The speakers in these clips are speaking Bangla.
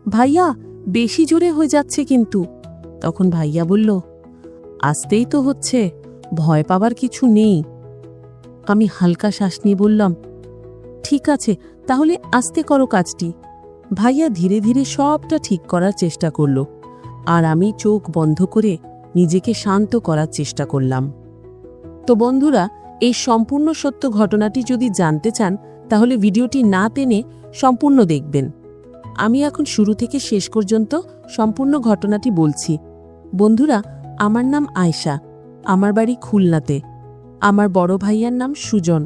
ভাইয়া বেশি জোরে হয়ে যাচ্ছে কিন্তু। তখন ভাইয়া বলল, আসতেই তো হচ্ছে, ভয় পাবার কিছু নেই। আমি হালকা শ্বাস নিয়ে বললাম, ঠিক আছে, তাহলে আস্তে করো কাজটি। ভাইয়া ধীরে ধীরে সবটা ঠিক করার চেষ্টা করল, আর আমি চোখ বন্ধ করে নিজেকে শান্ত করার চেষ্টা করলাম। তো বন্ধুরা, এই সম্পূর্ণ সত্য ঘটনাটি যদি জানতে চান তাহলে ভিডিওটি না টেনে সম্পূর্ণ দেখবেন। আমি এখন শুরু থেকে শেষ পর্যন্ত সম্পূর্ণ ঘটনাটি বলছি। বন্ধুরা, আমার নাম আয়শা, আমার বাড়ি খুলনাতে। আমার বড় ভাইয়ার নাম সুজন।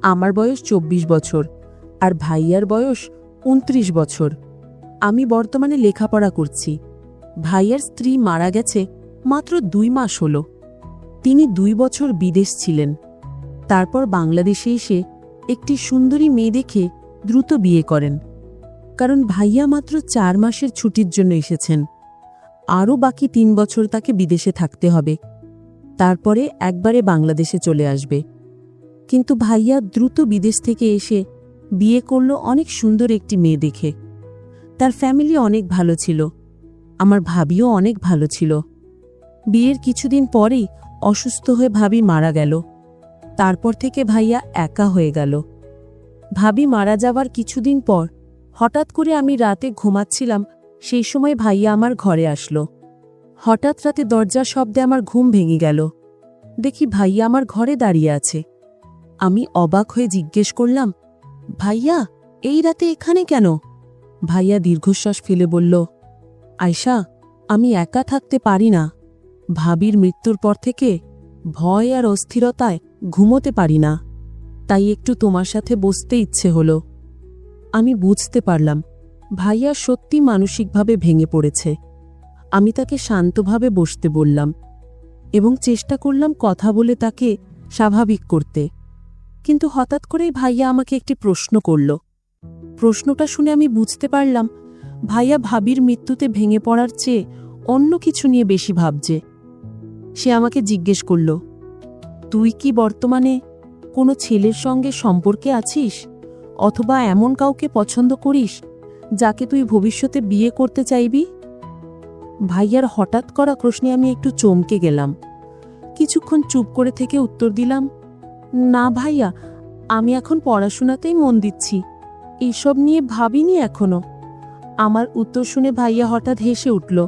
আমার বয়স 24 বছর আর ভাইয়ার বয়স 29 বছর। আমি বর্তমানে লেখাপড়া করছি। ভাইয়ার স্ত্রী মারা গেছে মাত্র 2 মাস হলো। তিনি 2 বছর বিদেশ ছিলেন। তারপর বাংলাদেশে এসে একটি সুন্দরী মেয়ে দেখে দ্রুত বিয়ে করেন, কারণ ভাইয়া মাত্র 4 মাসের ছুটির জন্য এসেছেন। আরও বাকি 3 বছর তাকে বিদেশে থাকতে হবে, তারপরে একবারে বাংলাদেশে চলে আসবে। কিন্তু ভাইয়া দ্রুত বিদেশ থেকে এসে বিয়ে করল অনেক সুন্দর একটি মেয়ে দেখে। তার ফ্যামিলি অনেক ভালো ছিল, আমার ভাবিও অনেক ভালো ছিল। বিয়ের কিছুদিন পরেই অসুস্থ হয়ে ভাবি মারা গেল। তারপর থেকে ভাইয়া একা হয়ে গেল। ভাবি মারা যাওয়ার কিছুদিন পর হঠাৎ করে আমি রাতে ঘুমাচ্ছিলাম, সেই সময় ভাইয়া আমার ঘরে আসলো। হঠাৎ রাতে দরজার শব্দে আমার ঘুম ভেঙে গেল। দেখি ভাইয়া আমার ঘরে দাঁড়িয়ে আছে। আমি অবাক হয়ে জিজ্ঞেস করলাম, ভাইয়া এই রাতে এখানে কেন? ভাইয়া দীর্ঘশ্বাস ফেলে বলল, আয়শা, আমি একা থাকতে পারি না। ভাবির মৃত্যুর পর থেকে ভয় আর অস্থিরতায় ঘুমোতে পারি না, তাই একটু তোমার সাথে বসতে ইচ্ছে হলো। আমি বুঝতে পারলাম ভাইয়া সত্যি মানসিকভাবে ভেঙে পড়েছে। আমি তাকে শান্তভাবে বসতে বললাম এবং চেষ্টা করলাম কথা বলে তাকে স্বাভাবিক করতে। কিন্তু হঠাৎ করেই ভাইয়া আমাকে একটি প্রশ্ন করল। প্রশ্নটা শুনে আমি বুঝতে পারলাম ভাইয়া ভাবির মৃত্যুতে ভেঙে পড়ার চেয়ে অন্য কিছু নিয়ে বেশি ভাবছে। সে আমাকে জিজ্ঞেস করল, তুই কি বর্তমানে কোনো ছেলের সঙ্গে সম্পর্কে আছিস, অথবা এমন কাউকে পছন্দ করিস যাকে তুই ভবিষ্যতে বিয়ে করতে চাইবি? ভাইয়ার হঠাৎ করা প্রশ্নে আমি একটু চমকে গেলাম। কিছুক্ষণ চুপ করে থেকে উত্তর দিলাম, না ভাইয়া, আমি এখন পড়াশোনাতেই মন দিচ্ছি, এইসব নিয়ে ভাবিনি এখনো। আমার উত্তর শুনে ভাইয়া হঠাৎ হেসে উঠল।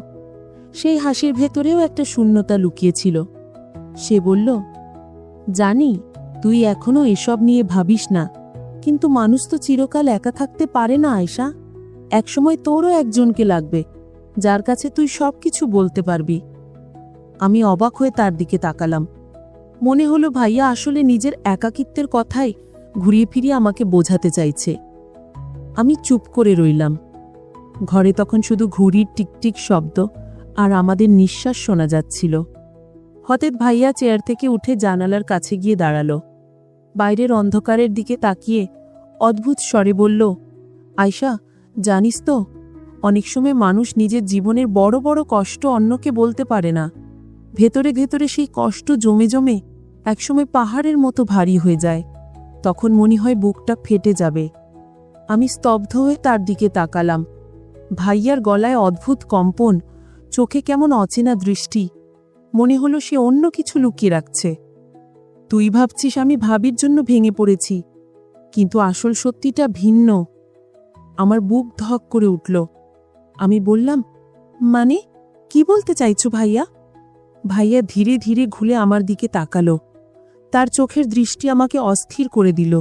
সেই হাসির ভেতরেও একটা শূন্যতা লুকিয়েছিল। সে বলল, জানি তুই এখনো এসব নিয়ে ভাবিস না, কিন্তু মানুষ তো চিরকাল একা থাকতে পারে না আয়শা। একসময় তোরও একজনকে লাগবে যার কাছে তুই সবকিছু বলতে পারবি। আমি অবাক হয়ে তার দিকে তাকালাম। মনে হলো ভাইয়া আসলে নিজের একাকিত্বের কথাই ঘুরিয়ে ফিরিয়ে আমাকে বোঝাতে চাইছে। আমি চুপ করে রইলাম। ঘরে তখন শুধু ঘড়ির টিকটিক শব্দ আর আমাদের নিঃশ্বাস শোনা যাচ্ছিল। হঠাৎ ভাইয়া চেয়ার থেকে উঠে জানালার কাছে গিয়ে দাঁড়ালো। বাইরের অন্ধকারের দিকে তাকিয়ে অদ্ভুত স্বরে বলল, আয়শা, জানিস তো, অনেক সময় মানুষ নিজের জীবনের বড় বড় কষ্ট অন্যকে বলতে পারে না। ভেতরে ভেতরে সেই কষ্ট জমে জমে একসময় পাহাড়ের মতো ভারী হয়ে যায়। তখন মনে হয় বুকটা ফেটে যাবে। আমি স্তব্ধ হয়ে তার দিকে তাকালাম। ভাইয়ার গলায় অদ্ভুত কম্পন, চোখে কেমন অচেনা দৃষ্টি। মনে হলো সে অন্য কিছু লুকিয়ে রাখছে। তুই ভাবছিস আমি ভাবির জন্য ভেঙে পড়েছি, কিন্তু আসল সত্যিটা ভিন্ন। আমার বুক ধক করে উঠল। আমি বললাম, মানে কি বলতে চাইছো ভাইয়া? ভাইয়া ধীরে ধীরে ঘুরে আমার দিকে তাকালো। তার চোখের দৃষ্টি আমাকে অস্থির করে দিল।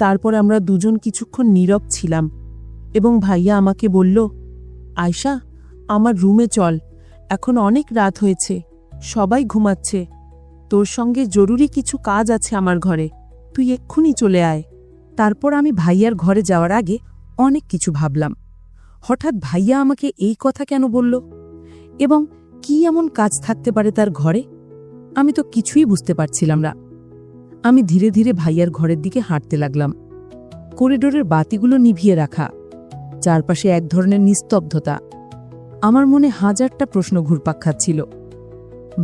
তারপর আমরা দুজন কিছুক্ষণ নীরব ছিলাম এবং ভাইয়া আমাকে বলল, আয়শা, আমার রুমে চল, এখন অনেক রাত হয়েছে, সবাই ঘুমাচ্ছে। তোর সঙ্গে জরুরি কিছু কাজ আছে আমার ঘরে, তুই এক্ষুনি চলে আয়। তারপর আমি ভাইয়ার ঘরে যাওয়ার আগে অনেক কিছু ভাবলাম। হঠাৎ ভাইয়া আমাকে এই কথা কেন বলল, এবং কি এমন কাজ থাকতে পারে তার ঘরে? আমি তো কিছুই বুঝতে পারছিলাম না। আমি ধীরে ধীরে ভাইয়ার ঘরের দিকে হাঁটতে লাগলাম। করিডোরের বাতিগুলো নিভিয়ে রাখা, চারপাশে এক ধরনের নিস্তব্ধতা। আমার মনে হাজারটা প্রশ্ন ঘুরপাক খাচ্ছিল।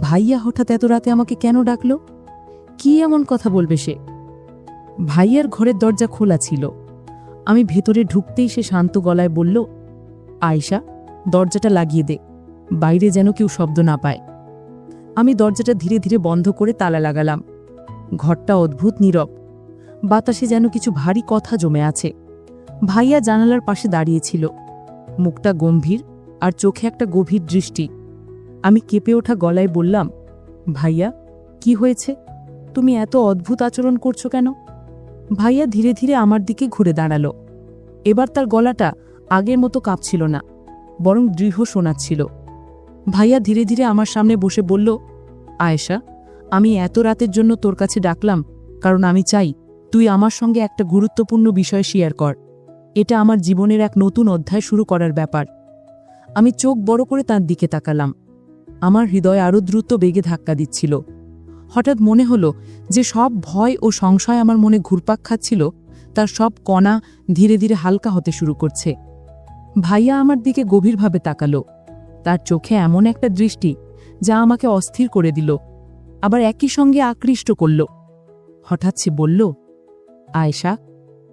ভাইয়া হঠাৎ এত রাতে আমাকে কেন ডাকল? কি এমন কথা বলবে সে? ভাইয়ার ঘরের দরজা খোলা ছিল। আমি ভেতরে ঢুকতেই সে শান্ত গলায় বলল, আয়েশা, দরজাটা লাগিয়ে দে, বাইরে যেন কেউ শব্দ না পায়। আমি দরজাটা ধীরে ধীরে বন্ধ করে তালা লাগালাম। ঘরটা অদ্ভুত নীরব, বাতাসে যেন কিছু ভারী কথা জমে আছে। ভাইয়া জানালার পাশে দাঁড়িয়েছিল, মুখটা গম্ভীর আর চোখে একটা গভীর দৃষ্টি। আমি কেঁপে ওঠা গলায় বললাম, ভাইয়া, কি হয়েছে? তুমি এত অদ্ভুত আচরণ করছো কেন? ভাইয়া ধীরে ধীরে আমার দিকে ঘুরে দাঁড়ালো। এবার তার গলাটা আগের মতো কাঁপছিল না, বরং দৃঢ় শোনাচ্ছিল। ভাইয়া ধীরে ধীরে আমার সামনে বসে বলল, আয়েশা, আমি এত রাতের জন্য তোর কাছে ডাকলাম কারণ আমি চাই তুই আমার সঙ্গে একটা গুরুত্বপূর্ণ বিষয় শেয়ার কর। এটা আমার জীবনের এক নতুন অধ্যায় শুরু করার ব্যাপার। আমি চোখ বড় করে তার দিকে তাকালাম। আমার হৃদয় আরও দ্রুত বেগে ধাক্কা দিচ্ছিল। হঠাৎ মনে হলো যে সব ভয় ও সংশয় আমার মনে ঘুরপাক খাচ্ছিল, তার সব কণা ধীরে ধীরে হালকা হতে শুরু করছে। ভাইয়া আমার দিকে গভীরভাবে তাকালো। তার চোখে এমন একটা দৃষ্টি যা আমাকে অস্থির করে দিল, আবার একই সঙ্গে আকৃষ্ট করল। হঠাৎ সে বলল, আয়েশা,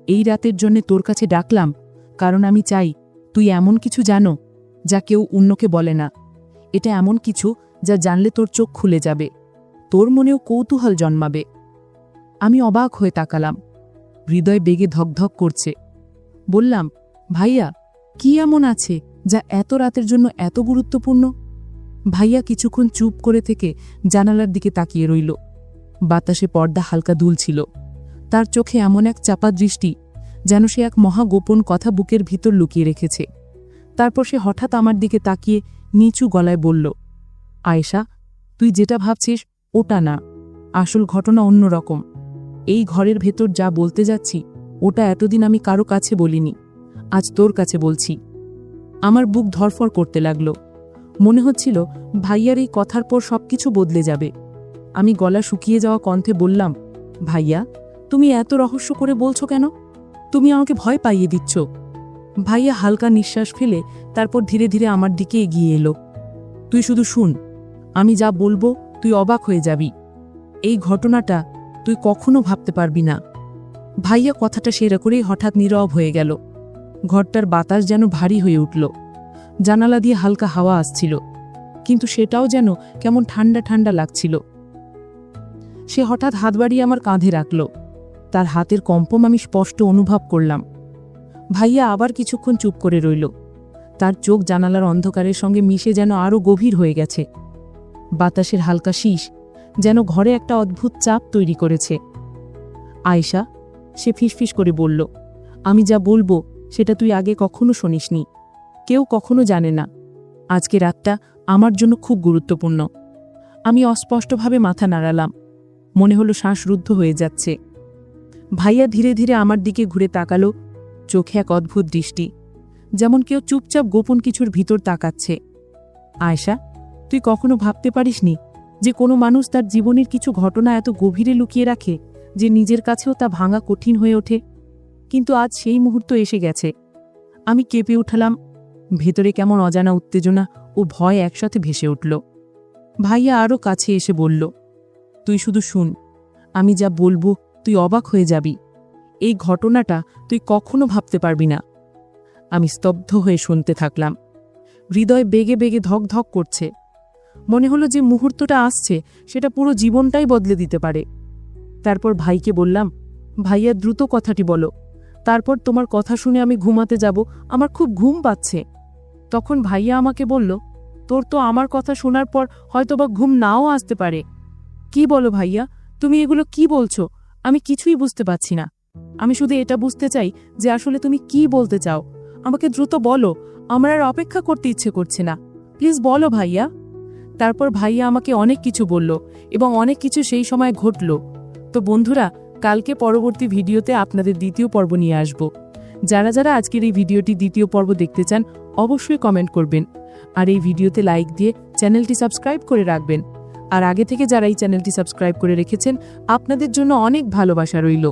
এই রাতের জন্য তোর কাছে ডাকলাম কারণ আমি চাই তুই এমন কিছু জানো যা কেউ অন্যকে বলে না। এটা এমন কিছু যা জানলে তোর চোখ খুলে যাবে, তোর মনেও কৌতূহল জন্মাবে। আমি অবাক হয়ে তাকালাম, হৃদয় বেগে ধকধক করছে। বললাম, ভাইয়া, কি এমন আছে যা এত রাতের জন্য এত গুরুত্বপূর্ণ? ভাইয়া কিছুক্ষণ চুপ করে থেকে জানালার দিকে তাকিয়ে রইল। বাতাসে পর্দা হালকা দুলছিল। তার চোখে এমন এক চাপা দৃষ্টি যেন সে এক মহা গোপন কথা বুকের ভিতর লুকিয়ে রেখেছে। তারপর সে হঠাৎ আমার দিকে তাকিয়ে নিচু গলায় বলল, আয়েশা, তুই যেটা ভাবছিস ওটা না, আসল ঘটনা অন্যরকম। এই ঘরের ভেতর যা বলতে যাচ্ছি ওটা এতদিন আমি কারো কাছে বলিনি, আজ তোর কাছে বলছি। আমার বুক ধরফর করতে লাগল। মনে হচ্ছিল ভাইয়ার এই কথার পর সবকিছু বদলে যাবে। আমি গলা শুকিয়ে যাওয়া কণ্ঠে বললাম, ভাইয়া, তুমি এত রহস্য করে বলছো কেন? তুমি আমাকে ভয় পাইয়ে দিচ্ছ। ভাইয়া হালকা নিঃশ্বাস ফেলে তারপর ধীরে ধীরে আমার দিকে এগিয়ে এলো। তুই শুধু শুন, আমি যা বলবো তুই অবাক হয়ে যাবি। এই ঘটনাটা তুই কখনো ভাবতে পারবি না। ভাইয়া কথাটা সেরা করেই হঠাৎ নীরব হয়ে গেল। ঘরটার বাতাস যেন ভারী হয়ে উঠল। জানালা দিয়ে হালকা হাওয়া আসছিল, কিন্তু সেটাও যেন কেমন ঠান্ডা ঠান্ডা লাগছিল। সে হঠাৎ হাত বাড়িয়ে আমার কাঁধে রাখল। তার হাতের কম্পন আমি স্পষ্ট অনুভব করলাম। ভাইয়া আবার কিছুক্ষণ চুপ করে রইল। তার চোখ জানালার অন্ধকারের সঙ্গে মিশে যেন আরও গভীর হয়ে গেছে। বাতাসের হালকা শীষ যেন ঘরে একটা অদ্ভুত চাপ তৈরি করেছে। আয়েশা, সে ফিসফিস করে বলল, আমি যা বলবো সেটা তুই আগে কখনো শুনিসনি, কেউ কখনো জানে না। আজকে রাতটা আমার জন্য খুব গুরুত্বপূর্ণ। আমি অস্পষ্টভাবে মাথা নাড়ালাম, মনে হলো শ্বাস রুদ্ধ হয়ে যাচ্ছে। ভাইয়া ধীরে ধীরে আমার দিকে ঘুরে তাকালো, চোখে এক অদ্ভুত দৃষ্টি, যেমন কেউ চুপচাপ গোপন কিছুর ভিতর তাকাচ্ছে। আয়েশা, তুই কখনো ভাবতে পারিসনি যে কোনো মানুষ তার জীবনের কিছু ঘটনা এত গভীরে লুকিয়ে রাখে যে নিজের কাছেও তা ভাঙা কঠিন হয়ে ওঠে। কিন্তু আজ সেই মুহূর্ত এসে গেছে। আমি কেঁপে উঠলাম, ভেতরে কেমন অজানা উত্তেজনা ও ভয় একসাথে ভেসে উঠল। ভাইয়া আরও কাছে এসে বলল, তুই শুধু শুন, আমি যা বলবো তুই অবাক হয়ে যাবি। এই ঘটনাটা তুই কখনো ভাবতে পারবি না। আমি স্তব্ধ হয়ে শুনতে থাকলাম। হৃদয় বেগে বেগে ধক ধক করছে। মনে হলো যে মুহূর্তটা আসছে সেটা পুরো জীবনটাই বদলে দিতে পারে। তারপর ভাইকে বললাম, ভাইয়া, দ্রুত কথাটি বলো, তারপর তোমার কথা শুনে আমি ঘুমাতে যাব, আমার খুব ঘুম পাচ্ছে। তখন ভাইয়া আমাকে বলল, তোর তো আমার কথা শোনার পর হয়তোবা ঘুম নাও আসতে পারে। কি বলো ভাইয়া, তুমি এগুলো কি বলছো? আমি কিছুই বুঝতে পারছি না। আমি শুধু এটা বুঝতে চাই যে আসলে তুমি কি বলতে চাও। আমাকে দ্রুত বলো, আমার আর অপেক্ষা করতে ইচ্ছে করছে না। প্লিজ বলো ভাইয়া। তারপর ভাইয়া আমাকে অনেক কিছু বলল এবং অনেক কিছু সেই সময় ঘটল। তো বন্ধুরা, কালকে পরবর্তী ভিডিওতে আপনাদের দ্বিতীয় পর্ব নিয়ে আসব। যারা যারা আজকের এই ভিডিওটি দ্বিতীয় পর্ব দেখতে চান অবশ্যই কমেন্ট করবেন, আর এই ভিডিওতে লাইক দিয়ে চ্যানেলটি সাবস্ক্রাইব করে রাখবেন। আর আগে থেকে যারা এই চ্যানেলটি সাবস্ক্রাইব করে রেখেছেন আপনাদের জন্য অনেক ভালোবাসা রইল।